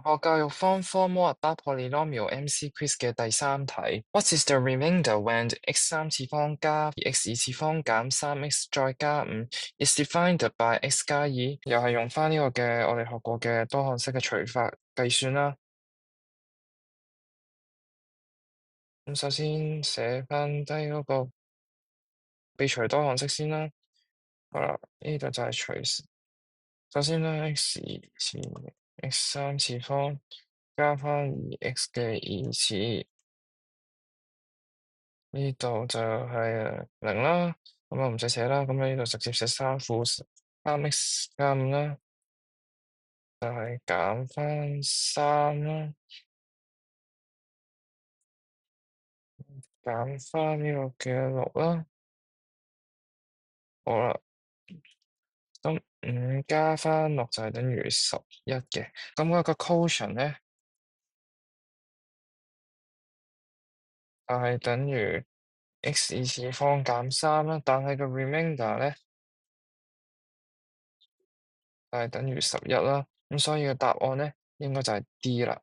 華博教育方科摩亞 Polynomial MC Quiz 嘅第3題 What is the remainder when x3次方加 2x2次方減 3x 再加5 is defined by x 加2？又係用翻呢個嘅我哋學過嘅多項式嘅除法計算啦。咁首先寫翻低嗰個被除多項式先啦。好啦，呢度就係除。首先咧 x 次 x3次方加翻 2x 嘅2次，呢度就係0啦，咁啊唔使寫啦，咁呢度直接寫3負 3x 加5啦，就係減翻3啦，減翻呢個嘅6啦，好啦，咁5加翻6就係等於11嘅，咁嗰個 quotient 咧就係等於 x 次方減3啦，但係個 remainder 咧就係等於11啦，咁所以個答案咧應該就係 D 啦。